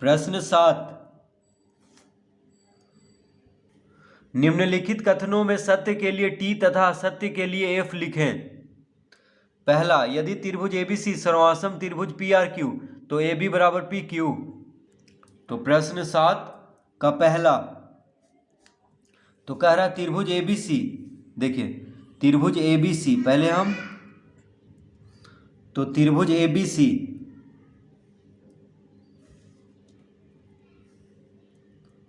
प्रश्न 7, निम्नलिखित कथनों में सत्य के लिए टी तथा असत्य के लिए एफ लिखें। पहला, यदि त्रिभुज एबीसी सर्वासम त्रिभुज पी आर क्यू तो ए बी बराबर पी क्यू। तो प्रश्न 7 का पहला तो कह रहा है त्रिभुज एबीसी। देखिए त्रिभुज एबीसी, पहले हम तो त्रिभुज एबीसी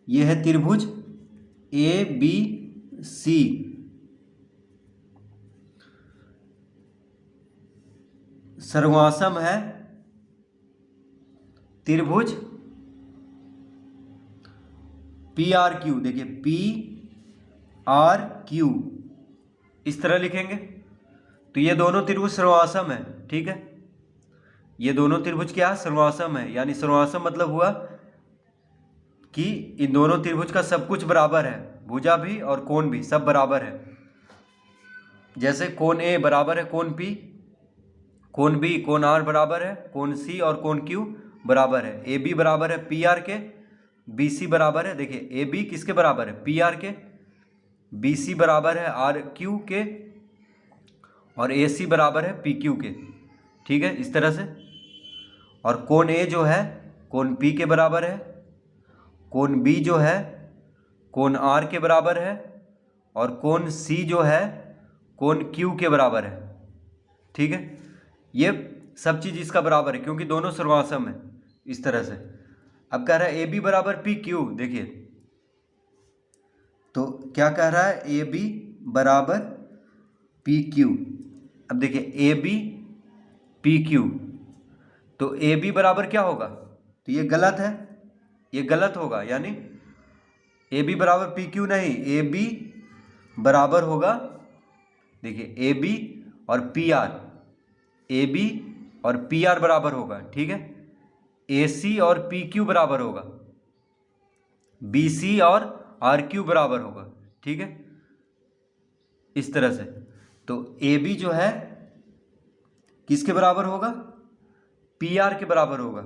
ये है त्रिभुज ए बी सी सर्वासम है त्रिभुज पी आर क्यू। देखिए पी आर क्यू इस तरह लिखेंगे। तो ये दोनों त्रिभुज सर्वासम है, ठीक है। ये दोनों त्रिभुज क्या है? सर्वासम है। यानी सर्वासम मतलब हुआ कि इन दोनों त्रिभुज का सब कुछ बराबर है, भुजा भी और कोण भी सब बराबर है। जैसे कोण ए बराबर है कोण पी, कोण बी कोण आर बराबर है, कोण सी और कोण क्यू बराबर है। ए बी बराबर है पी आर के, बी सी बराबर है, देखिए ए बी किसके बराबर है? पी आर के, बी सी बराबर है आर क्यू के और ए सी बराबर है पी क्यू के, ठीक है। इस तरह से। और कोण ए जो है कोण पी के बराबर है, कोण बी जो है कोण आर के बराबर है और कोण सी जो है कोण क्यू के बराबर है, ठीक है। ये सब चीज़ इसका बराबर है क्योंकि दोनों सर्वासम है। इस तरह से। अब कह रहा है ए बी बराबर पी क्यू। देखिए तो क्या कह रहा है? ए बी बराबर पी क्यू। अब देखिए ए बी पी क्यू, तो ए बी बराबर क्या होगा? तो ये गलत है, ये गलत होगा। यानी ए बी बराबर पी क्यू नहीं, ए बी बराबर होगा, देखिए ए बी और पी आर, ए बी और पी आर बराबर होगा, ठीक है। ए सी और पी क्यू बराबर होगा, बी सी और आर क्यू बराबर होगा, ठीक है। इस तरह से। तो ए बी जो है किसके बराबर होगा? पी आर के बराबर होगा,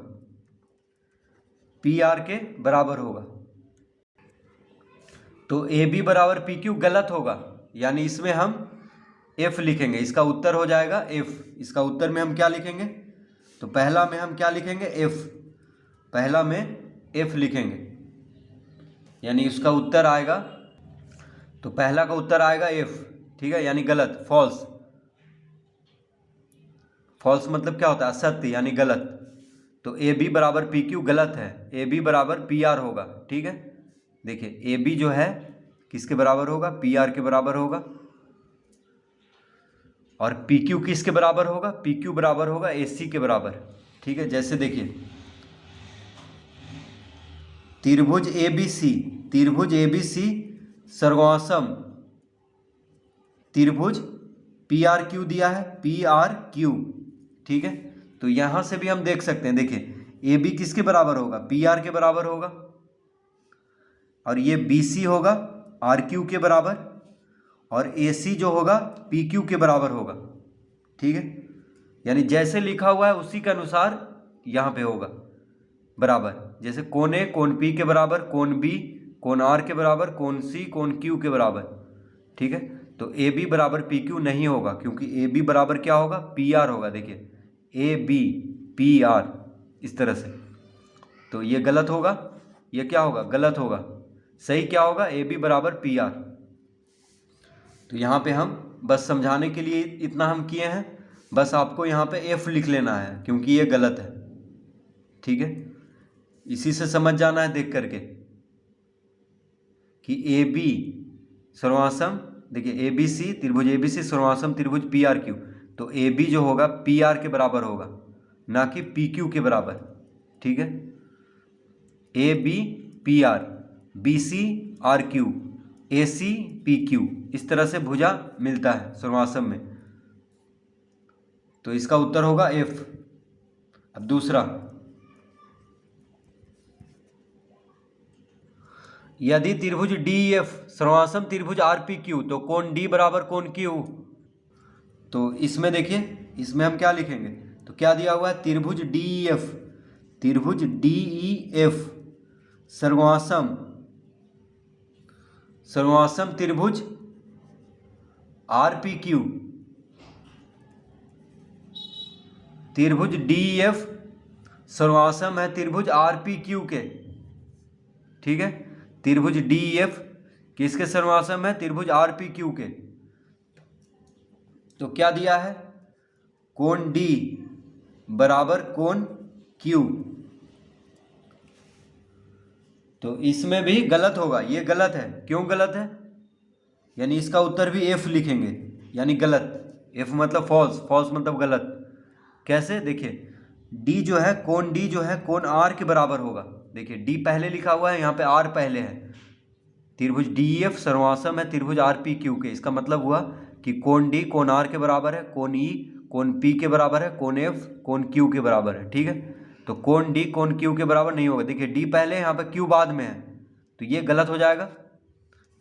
पी आर के बराबर होगा। तो ए बी बराबर पी क्यू गलत होगा, यानी इसमें हम एफ लिखेंगे। इसका उत्तर हो जाएगा एफ। इसका उत्तर में हम क्या लिखेंगे? तो पहला में हम क्या लिखेंगे? एफ। पहला में एफ लिखेंगे, यानी इसका उत्तर आएगा, तो पहला का उत्तर आएगा एफ, ठीक है। यानी गलत, फॉल्स। फॉल्स मतलब क्या होता है? असत्य, यानी गलत। तो ए बी बराबर पी क्यू गलत है, ए बी बराबर पी आर होगा, ठीक है। देखिए ए बी जो है किसके बराबर होगा? पी आर के बराबर होगा। और पी क्यू किसके बराबर होगा? पी क्यू बराबर होगा ए सी के बराबर, ठीक है। जैसे देखिए त्रिभुज ए बी सी, त्रिभुज ए बी सी सर्वासम त्रिभुज पी आर क्यू दिया है, पी आर क्यू, ठीक है। तो यहां से भी हम देख सकते हैं, देखिए ए बी किसके बराबर होगा? पी आर के बराबर होगा। और ये बी सी होगा आर क्यू के बराबर, और ए सी जो होगा पी क्यू के बराबर होगा, ठीक है। यानी जैसे लिखा हुआ है उसी के अनुसार यहाँ पे होगा बराबर। जैसे कोण ए कोण पी के बराबर, कोण बी कोण आर के बराबर, कोण सी कोण क्यू के बराबर, ठीक है। तो ए बी बराबर पी क्यू नहीं होगा क्योंकि ए बी बराबर क्या होगा? पी आर होगा। देखिए ए बी पी आर, इस तरह से। तो ये गलत होगा, ये क्या होगा? गलत होगा। सही क्या होगा? ए बी बराबर पी आर। तो यहाँ पे हम बस समझाने के लिए इतना हम किए हैं, बस आपको यहाँ पे एफ लिख लेना है क्योंकि ये गलत है, ठीक है। इसी से समझ जाना है देख करके कि ए बी सर्वासम, देखिए ए बी सी त्रिभुज ए बी सी सर्वासम त्रिभुज पी आर क्यू। तो ए बी जो होगा पी आर के बराबर होगा, ना कि पी क्यू के बराबर, ठीक है। A B P R, B C R Q, A C P Q, इस तरह से भुजा मिलता है सर्वासम में। तो इसका उत्तर होगा एफ। अब दूसरा, यदि त्रिभुज डी एफ सर्वासम त्रिभुज आर पी क्यू तो कोण डी बराबर कोण क्यू। तो इसमें देखिए, इसमें हम क्या लिखेंगे? तो क्या दिया हुआ है? त्रिभुज डी एफ, त्रिभुज DEF सर्वासम त्रिभुज RPQ, त्रिभुज DEF सर्वासम है त्रिभुज RPQ के, ठीक है। त्रिभुज DEF किसके सर्वासम है? त्रिभुज RPQ के। तो क्या दिया है? कोण D बराबर कोण Q। तो इसमें भी गलत होगा, ये गलत है। क्यों गलत है? यानी इसका उत्तर भी F लिखेंगे, यानी गलत। F मतलब फॉल्स, फॉल्स मतलब गलत। कैसे? देखिए D जो है, कोण D जो है कोण R के बराबर होगा। देखिए D पहले लिखा हुआ है, यहाँ पे R पहले है। त्रिभुज DEF सर्वासम है त्रिभुज RPQ के। इसका मतलब हुआ कि कोण D कोण R के बराबर है, कोण E कोण P के बराबर है, कोण F कोण Q के बराबर है, ठीक है। तो कोण D कोण Q के बराबर नहीं होगा। देखिए D पहले है, यहाँ पे Q बाद में है, तो ये गलत हो जाएगा।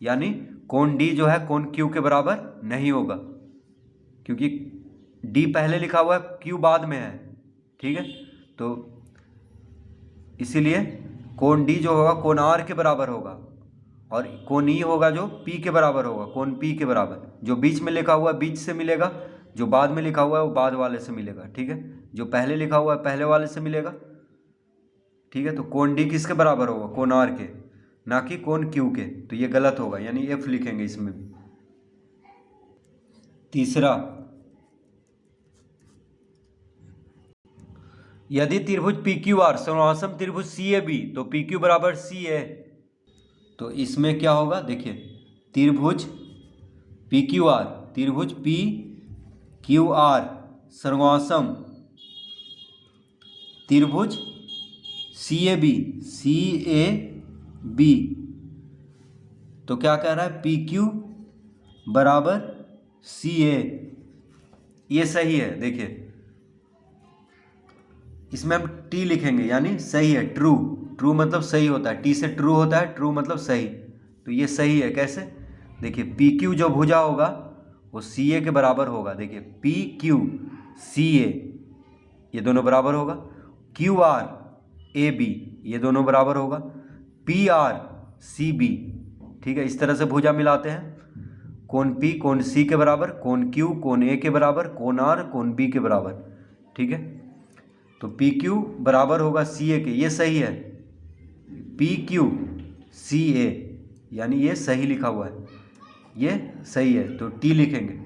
यानी कोण D जो है कोण Q के बराबर नहीं होगा, क्योंकि D पहले लिखा हुआ है, Q बाद में है, ठीक है। तो इसीलिए कोण D जो होगा कोण R के बराबर होगा, और कोण E होगा जो P के बराबर होगा, कोण P के बराबर। जो बीच में लिखा हुआ है बीच से मिलेगा, जो बाद में लिखा हुआ है वो बाद वाले से मिलेगा, ठीक है। जो पहले लिखा हुआ है पहले वाले से मिलेगा, ठीक है। तो कोण D किसके बराबर होगा? कोण R के, ना कि कोण Q के। तो ये गलत होगा, यानी F लिखेंगे इसमें भी। तीसरा, यदि त्रिभुज PQR सर्वासम त्रिभुज CAB तो PQ बराबर CA। तो इसमें क्या होगा? देखिए त्रिभुज PQR, त्रिभुज PQR सर्वासम त्रिभुज CAB तो क्या कह रहा है? PQ बराबर CA। ये सही है। देखिए इसमें हम T लिखेंगे, यानी सही है, ट्रू। ट्रू मतलब सही होता है, T से ट्रू होता है, ट्रू मतलब सही। तो ये सही है। कैसे? देखिए PQ जो भुजा होगा वो CA के बराबर होगा। देखिए PQ CA ये दोनों बराबर होगा, QR AB ये दोनों बराबर होगा, PR CB, ठीक है। इस तरह से भुजा मिलाते हैं। कोण P कोण C के बराबर, कोण Q कोण A के बराबर, कोण R कोण B के बराबर, ठीक है। तो PQ बराबर होगा CA के, ये सही है। PQ CA यानी ये सही लिखा हुआ है, ये सही है। तो T लिखेंगे।